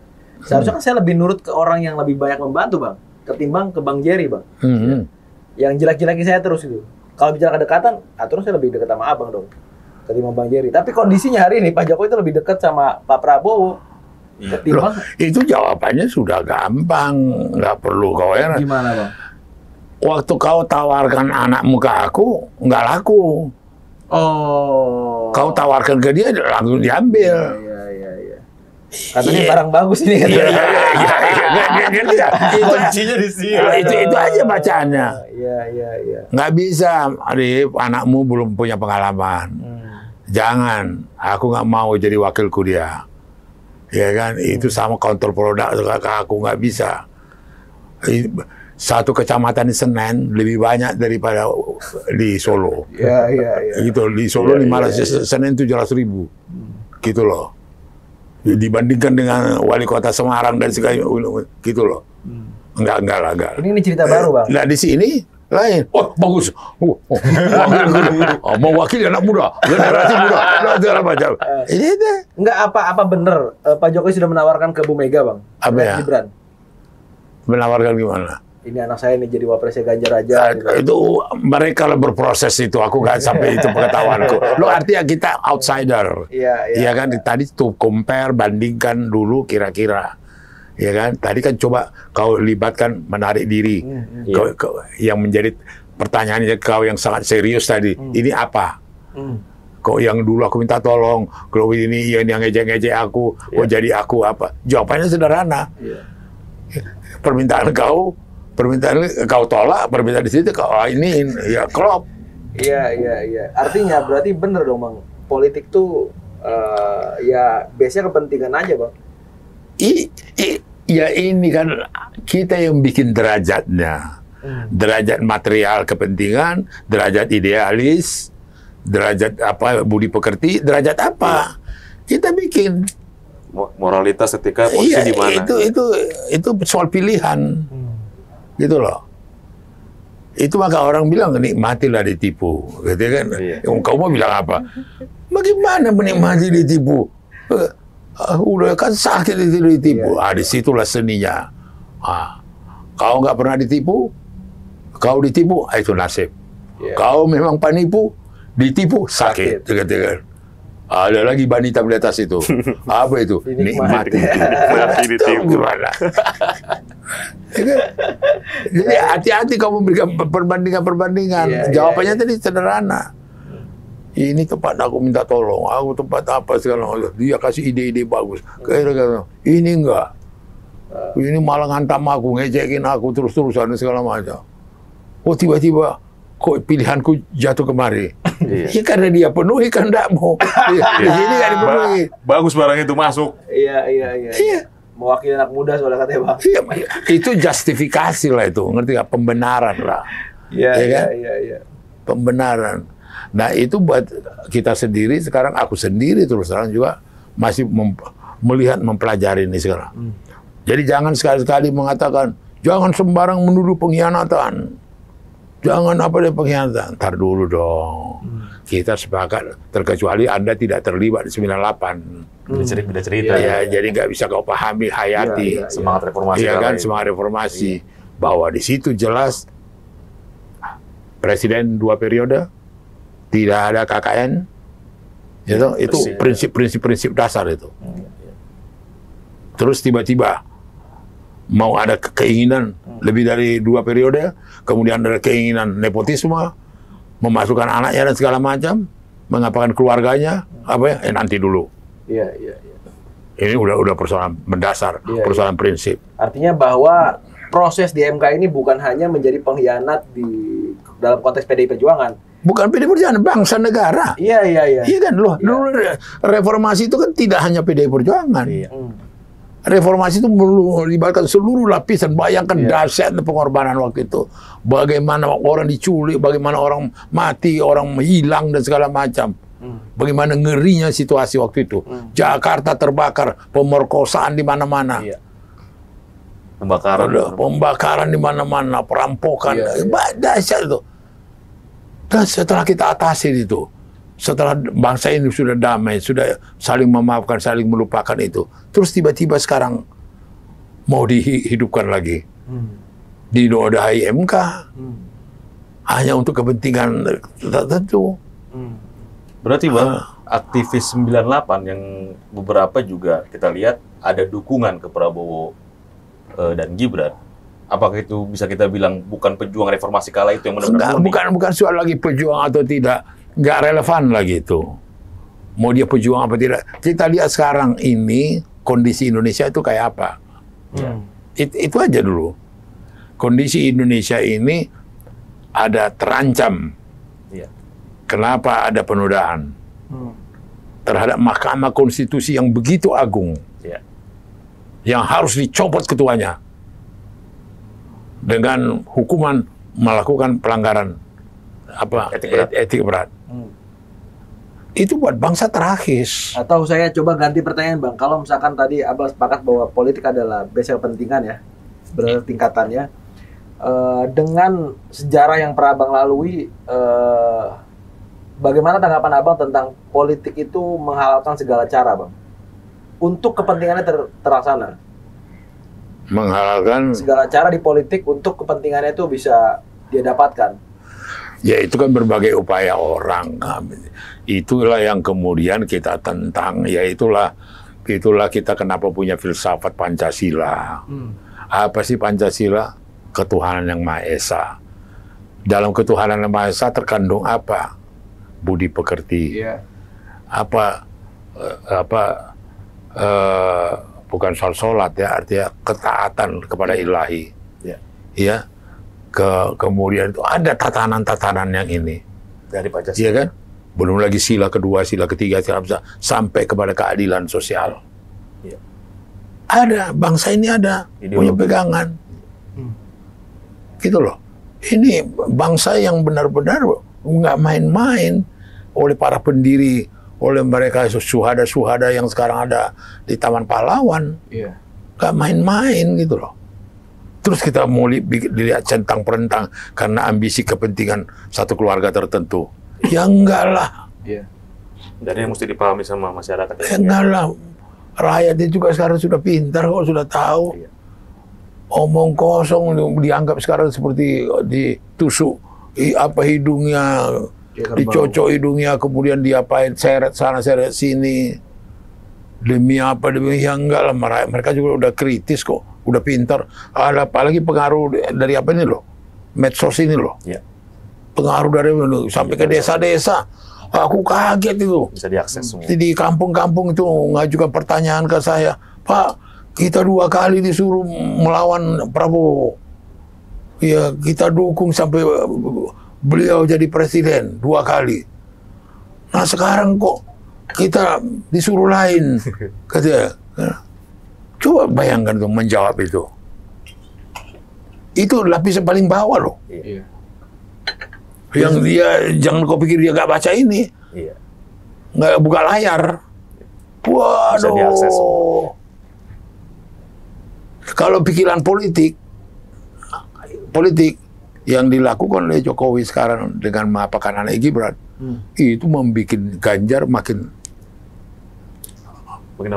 Seharusnya kan saya lebih nurut ke orang yang lebih banyak membantu bang, ketimbang ke Bang Jerry bang. Yang jelek-jelekin saya terus itu. Kalau bicara kedekatan, terus saya lebih dekat sama abang dong, ketimbang Bang Jerry. Tapi kondisinya hari ini Pak Jokowi itu lebih dekat sama Pak Prabowo. Loh, itu jawabannya sudah gampang, nggak perlu kau heran. Gimana bang? Waktu kau tawarkan anakmu ke aku, nggak laku. Kau tawarkan ke dia, langsung diambil. Iya. Katanya barang bagus ini kan. Iya. Kuncinya di sini. Itu aja bacaannya. Iya. Nggak bisa, Arif, anakmu belum punya pengalaman. Jangan, aku nggak mau jadi wakilku dia. Ya kan, itu sama kontrol produk aku nggak bisa. Satu kecamatan di Senen lebih banyak daripada di Solo. Iya. Gitu, di Solo 500, Senen 700.000. Gitu loh. Dibandingkan dengan wali kota Semarang dan segala gitu loh. Enggak. Ini cerita baru, Bang. Nah, di sini lain. Oh, bagus. Mau wakil anak muda, generasi muda. Macam. Ini deh. Enggak apa bener Pak Jokowi sudah menawarkan ke Bu Mega, Bang. Apa ya? Gibran. Menawarkan gimana? Ini anak saya nih jadi wapresnya Ganjar aja. Itu mereka lah berproses itu. Aku nggak sampai itu pengetahuanku. Lo artinya kita outsider. Iya kan. Tadi tuh compare, bandingkan dulu kira-kira. Ya kan. Tadi kan coba kau libatkan menarik diri. Yang menjadi pertanyaannya kau yang sangat serius tadi. Ini apa? Kok yang dulu aku minta tolong, kalau ini yang ngejek-ngejek aku, jadi aku apa? Jawabannya sederhana. Permintaan kau tolak, permintaan di situ kau ini ya klop. Iya. Artinya berarti bener dong Bang. Politik tuh ya biasanya kepentingan aja Bang. Ya ini kan kita yang bikin derajatnya. Derajat material kepentingan, derajat idealis, derajat apa budi pekerti, derajat apa? Kita bikin moralitas etika posisi di mana? Itu soal pilihan. Gitu loh. Itu maka orang bilang nikmatilah ditipu, gitu kan? Kau mau bilang apa? Bagaimana menikmati ditipu? Udah kan sakit ditipu. Disitulah seninya. Kau nggak pernah ditipu, kau ditipu, itu nasib. Kau memang penipu, ditipu, sakit. Gitu kan? Ada lagi wanita di atas itu. Apa itu? Nikmati. Ditipu. Gimana? Jadi hati-hati kau memberikan perbandingan. Jawabannya tadi sederhana. Ini tempat aku minta tolong, aku tempat apa segala macam. Dia kasih ide-ide bagus. Ini enggak. Ini malah ngantam aku, ngejekin aku terus-terusan segala macam. Oh tiba-tiba kok pilihanku jatuh kemari. Ya karena dia penuhi kehendakmu. Di sini kan dipenuhi. Bagus barang itu masuk. Iya. Mewakili anak muda soalnya katanya Bang. Iya, itu justifikasi lah itu, ngerti nggak? Pembenaran lah. Iya. Pembenaran. Nah itu buat kita sendiri sekarang, aku sendiri terus terang juga masih melihat, mempelajari ini sekarang. Jadi jangan sekali-sekali mengatakan, jangan sembarang menuduh pengkhianatan. Jangan apa deh pengkhianatan. Ntar dulu dong. Kita sepakat, terkecuali Anda tidak terlibat di 98. Beda cerita. Ya, jadi nggak bisa kau pahami, hayati. Semangat reformasi. Iya kan, semangat reformasi. Bahwa di situ jelas, Presiden 2 periode, tidak ada KKN, itu prinsip-prinsip dasar itu. Terus tiba-tiba mau ada keinginan lebih dari 2 periode, kemudian ada keinginan nepotisme, memasukkan anaknya dan segala macam, mengapakan keluarganya, nanti dulu. Iya. Ini udah persoalan mendasar, persoalan prinsip. Artinya bahwa proses di MK ini bukan hanya menjadi pengkhianat dalam konteks PDI Perjuangan. Bukan PDI Perjuangan, bangsa negara. Iya. Iya kan, loh. Dulu reformasi itu kan tidak hanya PDI Perjuangan. Reformasi itu melibatkan seluruh lapisan. Bayangkan dahsyat pengorbanan waktu itu. Bagaimana orang diculik, bagaimana orang mati, orang hilang dan segala macam. Bagaimana ngerinya situasi waktu itu. Jakarta terbakar, pemerkosaan di mana-mana. Pembakaran di mana-mana, perampokan. Dahsyat itu. Dan setelah kita atasi itu, setelah bangsa ini sudah damai, sudah saling memaafkan, saling melupakan itu, terus tiba-tiba sekarang mau dihidupkan lagi, dinodai MK, hanya untuk kepentingan tertentu. Berarti Bang, aktivis 98 yang beberapa juga kita lihat ada dukungan ke Prabowo dan Gibran. Apakah itu bisa kita bilang bukan pejuang reformasi kala itu yang benar-benar murni? Bukan soal lagi pejuang atau tidak, nggak relevan lagi itu. Mau dia pejuang apa tidak? Kita lihat sekarang ini kondisi Indonesia itu kayak apa. Itu aja dulu. Kondisi Indonesia ini ada terancam. Kenapa ada penodaan terhadap Mahkamah Konstitusi yang begitu agung, yang harus dicopot ketuanya dengan hukuman melakukan pelanggaran etik berat. Itu buat bangsa terakis. Atau saya coba ganti pertanyaan Bang, kalau misalkan tadi Abang sepakat bahwa politik adalah basic kepentingan ya, bertingkatannya, dengan sejarah yang pernah Abang lalui, bagaimana tanggapan Abang tentang politik itu menghalalkan segala cara Bang untuk kepentingannya terlaksana? Menghalalkan segala cara di politik untuk kepentingannya itu bisa dia dapatkan. Ya itu kan berbagai upaya orang. Itulah yang kemudian kita tentang. Ya itulah kita kenapa punya filsafat Pancasila. Apa sih Pancasila? Ketuhanan yang Maha Esa. Dalam ketuhanan yang Maha Esa terkandung apa? Budi pekerti. Bukan soal sholat ya, artinya ketaatan kepada ilahi. Ya. Kemudian itu ada tatanan-tatanan yang ini dari Pancasila. Iya kan? Belum lagi sila kedua, sila ketiga, sampai kepada keadilan sosial. Ada, bangsa ini ada, punya pegangan. Gitu loh. Ini bangsa yang benar-benar nggak main-main oleh para pendiri, oleh mereka suhada-suhada yang sekarang ada di Taman Pahlawan. Nggak main-main gitu loh. Terus kita mau dilihat centang-perentang karena ambisi kepentingan satu keluarga tertentu. Ya enggak lah. Iya. Dan yang mesti dipahami sama masyarakat. Ya enggak lah. Rakyatnya juga sekarang sudah pintar kok, sudah tahu. Iya. Omong kosong dianggap sekarang seperti ditusuk hidungnya, dicocok hidungnya, kemudian diapain, seret sana seret sini. Demi apa, demi yang enggak lah. Mereka juga udah kritis kok. Udah pintar, apalagi pengaruh dari apa ini loh, medsos ini loh. Ya. Pengaruh dari sampai ke desa-desa. Aku kaget itu. Bisa diakses semua. Di kampung-kampung itu ngajukan pertanyaan ke saya, Pak, kita 2 kali disuruh melawan Prabowo. Ya, kita dukung sampai beliau jadi presiden 2 kali. Nah sekarang kok kita disuruh lain, katanya. Coba bayangkan tuh menjawab itu. Itu lapisan paling bawah loh. Iya. Yang dia, jangan kau pikir dia nggak baca ini. Iya. Nggak buka layar. Waduh. Kalau pikiran politik yang dilakukan oleh Jokowi sekarang dengan mengapakan anak Gibran, itu membuat Ganjar makin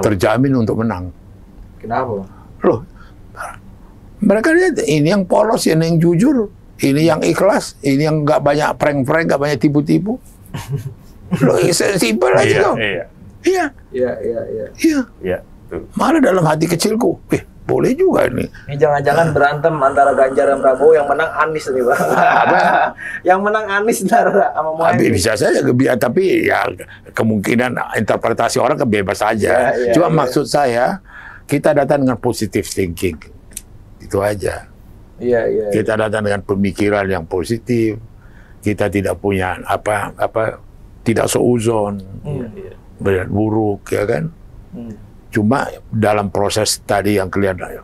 terjamin untuk menang. Kenapa? Loh, mereka lihat ini yang polos, ini yang jujur, ini yang ikhlas, ini yang nggak banyak prank-prank, nggak banyak tipu-tipu. Loh, simpel aja dong. Iya. Malah dalam hati kecilku, boleh juga ini. Ini jangan-jangan berantem antara Ganjar dan Prabowo, yang menang Anies nih, Bang. Apa? Yang menang Anies sama Muhaimin. Bisa saja, tapi ya kemungkinan interpretasi orang bebas saja. Cuma maksud saya, kita datang dengan positive thinking, itu aja. Kita datang dengan pemikiran yang positif. Kita tidak punya tidak seuzon, berlihat buruk, ya kan? Cuma dalam proses tadi yang kelihatan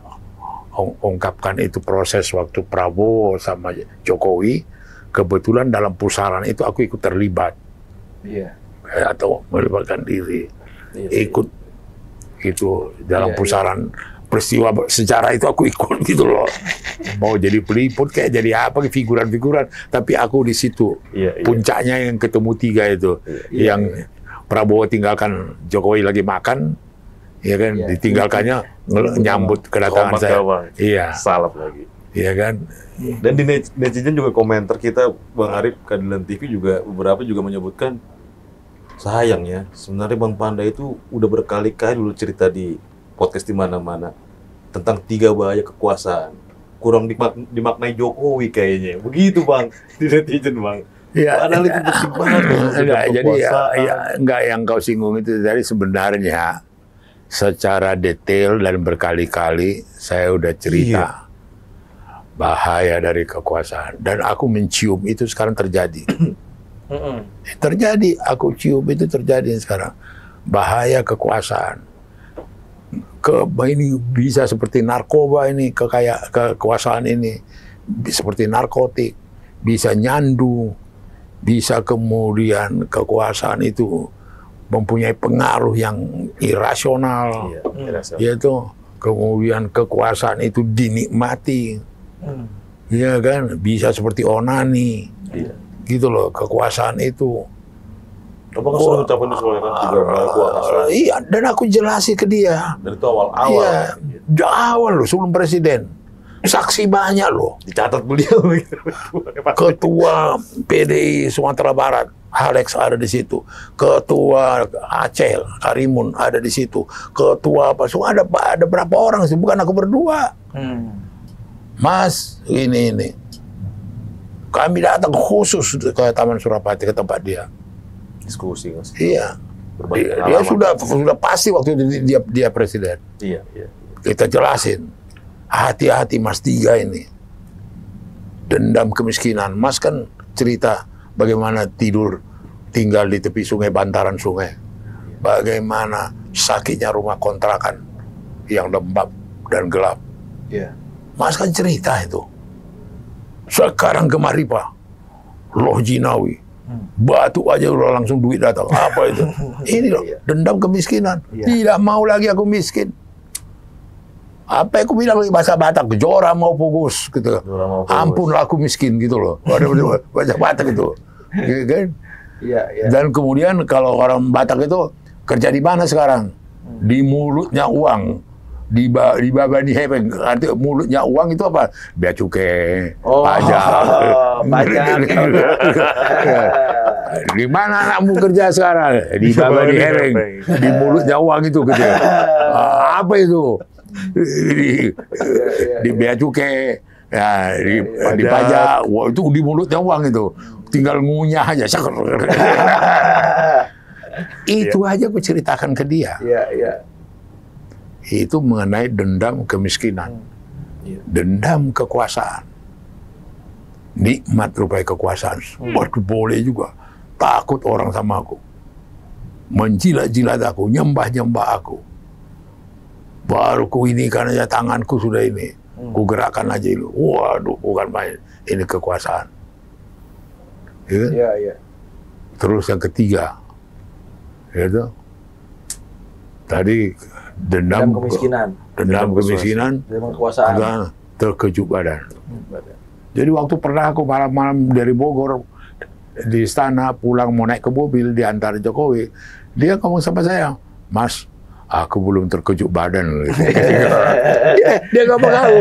ungkapkan itu proses waktu Prabowo sama Jokowi, kebetulan dalam pusaran itu aku ikut terlibat, atau melibatkan diri, ikut itu dalam pusaran peristiwa sejarah itu aku ikut gitu loh. Mau jadi peliput kayak jadi apa, figuran-figuran, tapi aku di situ. Puncaknya yang ketemu 3 itu, yang Prabowo tinggalkan Jokowi lagi makan, ya kan, ditinggalkannya nyambut kedatangan saya. Iya. Salap lagi. Iya kan. Dan di netizen juga komentar kita, Bang Arif, Keadilan TV juga beberapa juga menyebutkan, sayang ya, sebenarnya Bang Panda itu udah berkali-kali dulu cerita di podcast di mana-mana tentang 3 bahaya kekuasaan. Kurang dimaknai Jokowi kayaknya. Begitu Bang, di netizen Bang. Ya, padahal itu penting banget. Jadi enggak yang kau singgung itu dari sebenarnya secara detail dan berkali-kali saya udah cerita bahaya dari kekuasaan. Dan aku mencium itu sekarang terjadi. Terjadi, aku cium itu terjadi sekarang. Bahaya kekuasaan. Ini bisa seperti narkoba ini, kekuasaan ini. Seperti narkotik, bisa nyandu, bisa kemudian kekuasaan itu mempunyai pengaruh yang irasional. Yaitu kemudian kekuasaan itu dinikmati. Ya kan, bisa seperti onani. Gitu loh, kekuasaan itu. Apakah sudah ucapan itu kan? Iya, dan aku jelasin ke dia. Dan itu awal-awal. Iya, awal loh, sebelum presiden. Saksi banyak loh. Dicatat beliau. Ketua PDI Sumatera Barat, Alex ada di situ. Ketua Aceh, Karimun ada di situ. Ketua apa? So, ada berapa orang sih? Bukan aku berdua. Mas, ini. Kami datang khusus ke Taman Surapati, ke tempat dia. Diskusi, Mas. Iya. Dia sudah pasti waktu dia presiden. Iya. Kita jelasin. Hati-hati Mas 3 ini. Dendam kemiskinan. Mas kan cerita bagaimana tinggal di tepi sungai, bantaran sungai. Bagaimana sakitnya rumah kontrakan yang lembab dan gelap. Mas kan cerita itu. Sekarang kemari Pak, Loh Jinawi, batu aja udah langsung duit datang. Apa itu? Ini loh, dendam kemiskinan. Tidak mau lagi aku miskin. Apa aku bilang bahasa Batak, jora mau pugus gitu. Ampunlah aku miskin gitu loh. Ada bahasa Batak itu. Gitu kan? Iya, iya. Dan kemudian kalau orang Batak itu kerja di mana sekarang? Di mulutnya uang. Di babani hepeng. Arti mulutnya uang itu apa? Bea cukai, pajak. Pajak. Di mana anakmu kerja sekarang? Di babani hepeng. Di mulutnya uang itu gitu. Apa itu? Di bea cukai, ya, di pajak, wah, itu di mulutnya uang itu, tinggal ngunyah aja. Itu aja aku ceritakan ke dia. Itu mengenai dendam kemiskinan, dendam kekuasaan, nikmat rupanya kekuasaan. Waduh, boleh juga. Takut orang sama aku, menjilat-jilat aku, nyembah-nyembah aku. Baru ku ini karena tanganku sudah ini, ku gerakkan aja itu. Waduh, bukan main. Ini kekuasaan. Ya? Terus yang ketiga, gitu. Tadi dendam kemiskinan, dendam kekuasaan, terkejut badan. Jadi waktu pernah aku malam-malam dari Bogor di istana pulang mau naik ke mobil diantar Jokowi, dia ngomong sama saya, Mas, aku belum terkejut badan. Dia nggak mau.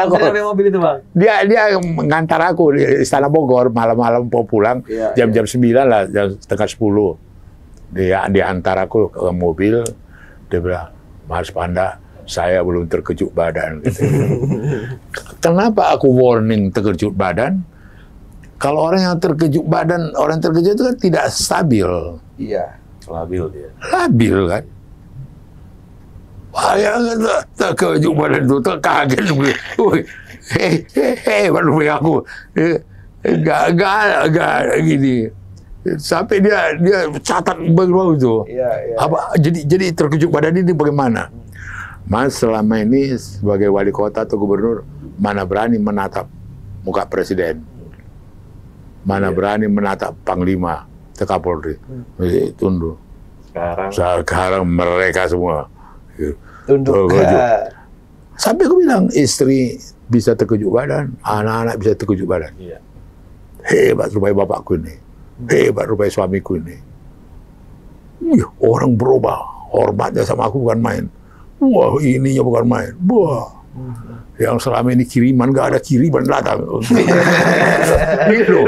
Aku mobil itu, Bang. Dia mengantar aku di Istana Bogor malam-malam mau pulang, jam-jam 9 lah, jam setengah 10. Dia antar aku ke mobil. Dia bilang, Mas Panda, saya belum terkejut badan. Kenapa aku warning terkejut badan? Kalau orang yang terkejut badan, orang terkejut itu kan tidak stabil. Iya. Labil dia. Labil kan. Wah, ya terkejut badan itu, terkaget. Baru aku. Gak gini. Sampai dia catat bagaimana itu. Apa, jadi terkejut badan ini bagaimana? Mas, selama ini sebagai wali kota atau gubernur, mana berani menatap muka presiden? Mana berani menatap Panglima, Kapolri? Tunduk. Sekarang mereka semua tunduk. Sampai aku bilang, istri bisa terkejut badan, anak-anak bisa terkejut badan. Hebat rupanya bapakku ini. Hebat rupanya suamiku ini. Orang berubah. Hormatnya sama aku bukan main. Wah, ininya bukan main. Wah. Yang selama ini kiriman, gak ada kiriman datang. Gitu.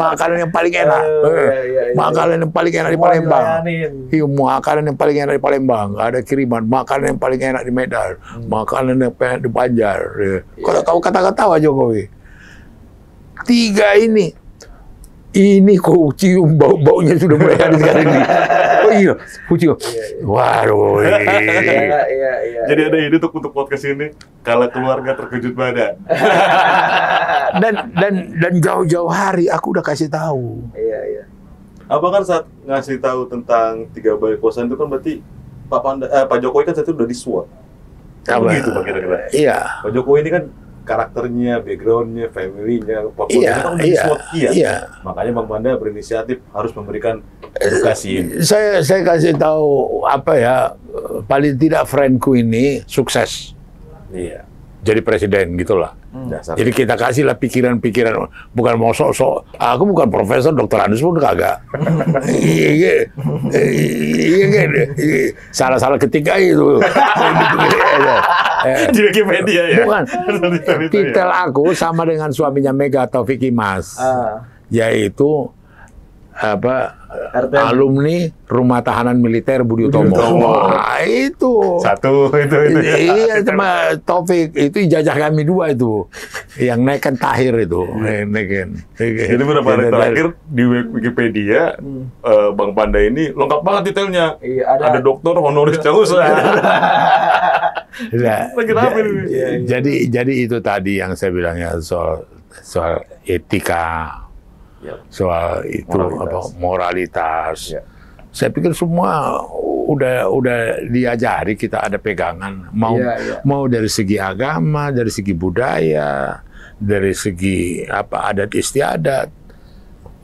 Makanan yang paling enak. Makanan yang paling enak di Palembang. Makanan yang paling enak di Palembang. Gak ada kiriman. Makanan yang paling enak di Medan. Makanan yang paling enak di Banjar. Kalau kau kata-kata Pak Jokowi. 3 ini kau cium baunya sudah mulai ada sekarang ini. Oh iya, kau cium. Waduh. Jadi ada ide untuk podcast ini, kalau keluarga terkejut badan. dan jauh-jauh hari aku udah kasih tahu. Iya. Abang kan saat ngasih tahu tentang 3 balai kekuasaan itu kan berarti Pak Jokowi kan saat itu udah disuap. Begitu Pak kira-kira. Iya. Pak Jokowi ini kan karakternya, backgroundnya, family-nya, Papua kan udah disuap kian. Iya. Makanya Bang Panda berinisiatif harus memberikan edukasi. Saya kasih tahu apa ya, paling tidak friendku ini sukses. Iya. Jadi presiden gitulah. Dasar. Jadi kita kasihlah pikiran-pikiran, bukan mau sok-sok. Aku bukan profesor, dokter Andus pun kagak. Salah-salah ketika itu. Di Wikipedia ya. Bukan. Titel aku sama dengan suaminya Mega Taufik Imas, yaitu alumni Rumah Tahanan Militer Budi Utomo. Wah, itu. Satu itu. Iya, sama Taufik itu ijazah kami 2 itu. Yang naikkan Tahir itu. Jadi beberapa hari terakhir di Wikipedia Bang Panda ini lengkap banget detailnya. Iya, ada doktor honoris causa. Jadi itu tadi yang saya bilang ya, soal etika. Soal itu moralitas. Saya pikir semua udah diajari, kita ada pegangan. Mau dari segi agama, dari segi budaya, dari segi adat istiadat.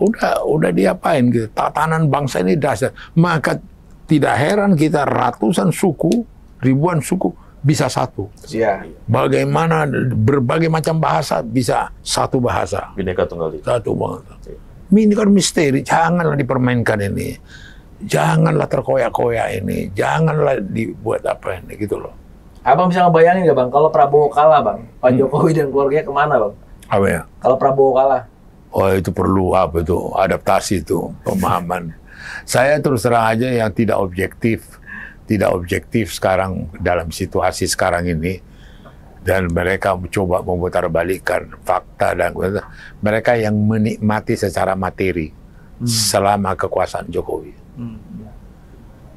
Udah diapain gitu. Tatanan bangsa ini dasar. Maka tidak heran kita ratusan suku, ribuan suku bisa satu. Iya. Bagaimana berbagai macam bahasa bisa satu bahasa. Bhinneka Tunggal Ika. Satu bahasa. Ini kan misteri, janganlah dipermainkan ini. Janganlah terkoyak-koyak ini. Janganlah dibuat apa ini gitu loh. Abang bisa ngebayangin nggak Bang, kalau Prabowo kalah Bang, Pak Jokowi dan keluarganya kemana Bang? Apa ya? Kalau Prabowo kalah? Oh itu perlu apa itu? Adaptasi itu, pemahaman. Saya terus terang aja yang tidak objektif sekarang dalam situasi sekarang ini, dan mereka mencoba memutarbalikkan fakta dan mereka yang menikmati secara materi selama kekuasaan Jokowi,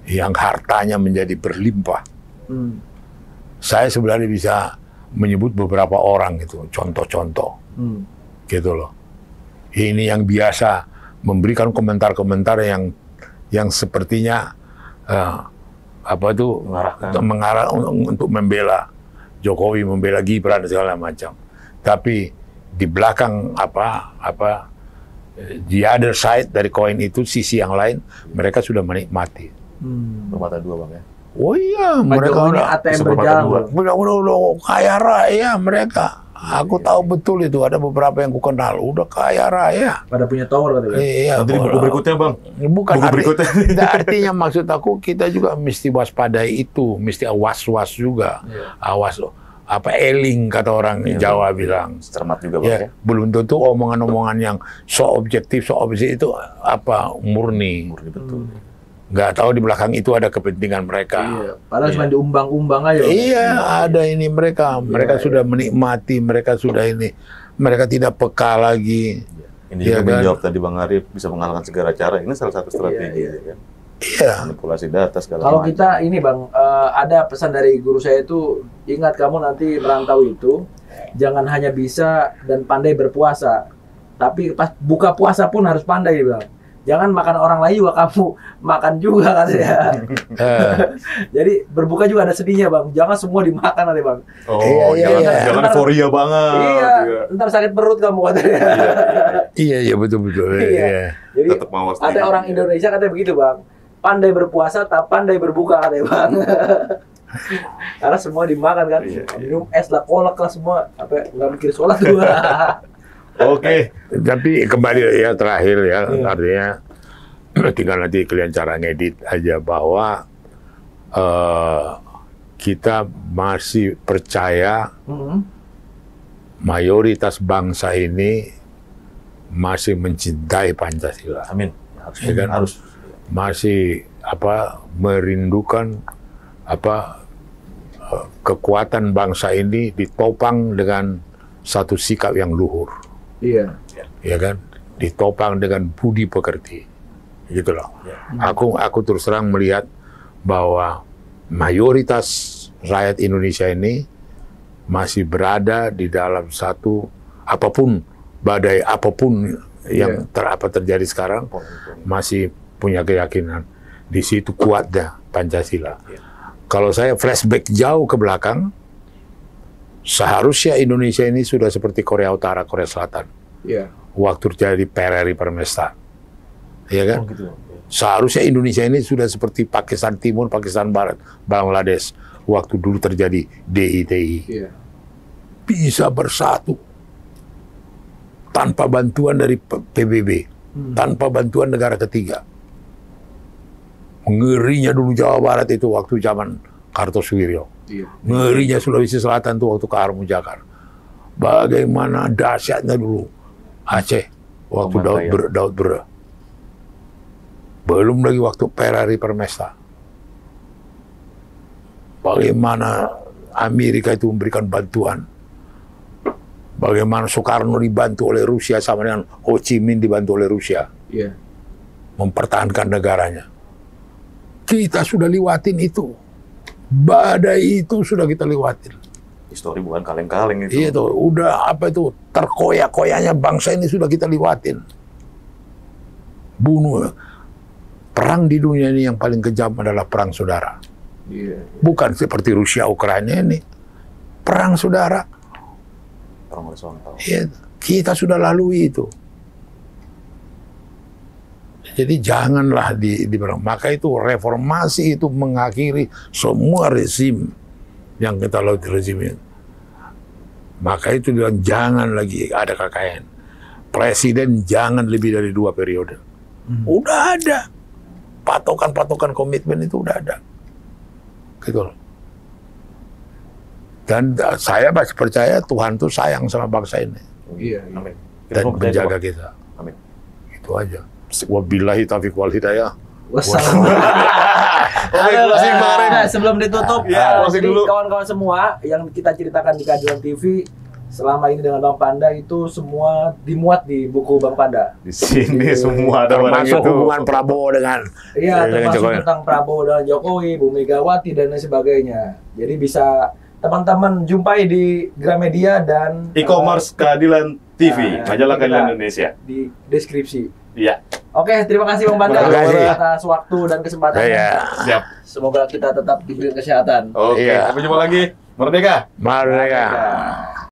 yang hartanya menjadi berlimpah. Saya sebenarnya bisa menyebut beberapa orang itu contoh-contoh, gitu loh. Ini yang biasa memberikan komentar-komentar yang sepertinya mengarah untuk membela Jokowi, membela Gibran segala macam. Tapi di belakang the other side dari koin itu, sisi yang lain, mereka sudah menikmati. Bermata dua Bang ya. Oh iya, mereka udah ATM berjalan. Udah kaya raya mereka. Aku tahu betul itu, ada beberapa yang ku kenal udah kaya raya. Pada punya tower katanya. Iya. Nanti di buku berikutnya Bang. Bukan buku berikutnya. Artinya maksud aku kita juga mesti waspadai itu, mesti was-was juga. Awas eling kata orang Jawa bilang. Cermat juga Bang ya. Belum tentu omongan-omongan yang so objektif itu murni. Murni betul. Nggak tahu di belakang itu ada kepentingan mereka. Iya. Padahal cuma diumbang-umbang aja. Iya, ada ini mereka sudah menikmati, mereka sudah ini, mereka tidak peka lagi. Ini juga menjawab tadi Bang Arif, bisa mengalahkan segala cara. Ini salah satu strategi, kan? Iya. Manipulasi data segala Kalau macam. kita ini Bang, ada pesan dari guru saya itu, ingat kamu nanti merantau itu, jangan hanya bisa dan pandai berpuasa, tapi pas buka puasa pun harus pandai, Bang. Jangan makan orang lain juga kamu makan juga katanya. Jadi berbuka juga ada sedihnya Bang. Jangan semua dimakan nanti Bang. Oh jangan euforia banget. Iya, ntar sakit perut kamu katanya. Iya betul. Iya. Jadi tetap mawas ada orang Indonesia katanya begitu Bang. Pandai berpuasa tak pandai berbuka katanya Bang. Karena semua dimakan kan. Minum es lah, kolak lah semua. Nggak mikir sholat juga. Oke. Tapi kembali ya terakhir ya, artinya tinggal nanti kalian cara ngedit aja bahwa kita masih percaya mayoritas bangsa ini masih mencintai Pancasila. Amin. Ya kan? Harus masih merindukan kekuatan bangsa ini ditopang dengan satu sikap yang luhur. Iya. Ya kan, ditopang dengan budi pekerti, gitu loh. Aku terus terang melihat bahwa mayoritas rakyat Indonesia ini masih berada di dalam satu badai apapun yang terjadi sekarang, masih punya keyakinan di situ kuatnya Pancasila. Kalau saya flashback jauh ke belakang, seharusnya Indonesia ini sudah seperti Korea Utara, Korea Selatan. Waktu terjadi PRRI Permesta. Ya kan? Gitu. Seharusnya Indonesia ini sudah seperti Pakistan Timur, Pakistan Barat, Bangladesh. Waktu dulu terjadi DITI. Bisa bersatu. Tanpa bantuan dari PBB. Tanpa bantuan negara ketiga. Ngerinya dulu Jawa Barat itu waktu zaman Kartosuwiryo. Ngerinya Sulawesi Selatan itu waktu Karamu Jakar. Bagaimana dahsyatnya dulu Aceh waktu Daud Bere. Belum lagi waktu PRRI Permesta. Bagaimana Amerika itu memberikan bantuan. Bagaimana Soekarno dibantu oleh Rusia sama dengan Ho Chi Minh dibantu oleh Rusia. Mempertahankan negaranya. Kita sudah lewatin itu. Badai itu sudah kita lewatin. Histori bukan kaleng-kaleng itu. Iya tuh, udah terkoyak-koyaknya bangsa ini sudah kita lewatin. Bunuh. Perang di dunia ini yang paling kejam adalah perang saudara. Bukan seperti Rusia Ukraina ini. Perang saudara. Perang horizontal. Iya, kita sudah lalui itu. Jadi janganlah maka itu reformasi itu mengakhiri semua rezim yang kita lalui rezim ini. Maka itu bilang jangan lagi ada KKN. Presiden jangan lebih dari 2 periode. Udah ada. Patokan-patokan komitmen itu udah ada. Gitu loh. Dan saya masih percaya Tuhan tuh sayang sama bangsa ini. Iya. Amin. Dan menjaga kita. Amin. Itu aja. Wabillahi taufiq wal hidayah. Nah, sebelum ditutup, closing jadi dulu. kawan-kawan semua yang kita ceritakan di Keadilan TV selama ini dengan Bang Panda itu semua dimuat di buku Bang Panda. Di sini semua ada barang Termasuk itu. hubungan Prabowo dengan Iya, dengan termasuk Jokowi. tentang Prabowo dengan Jokowi, Bu Megawati dan lain sebagainya. Jadi bisa teman-teman jumpai di Gramedia dan E-commerce Keadilan TV, majalah kita Keadilan Indonesia. di deskripsi. Iya. Oke, terima kasih Bang Panda Terima kasih. atas waktu dan kesempatannya. Iya. Siap. Semoga kita tetap diberi kesehatan. Oke, Iya. sampai jumpa lagi. Merdeka. Merdeka. Merdeka.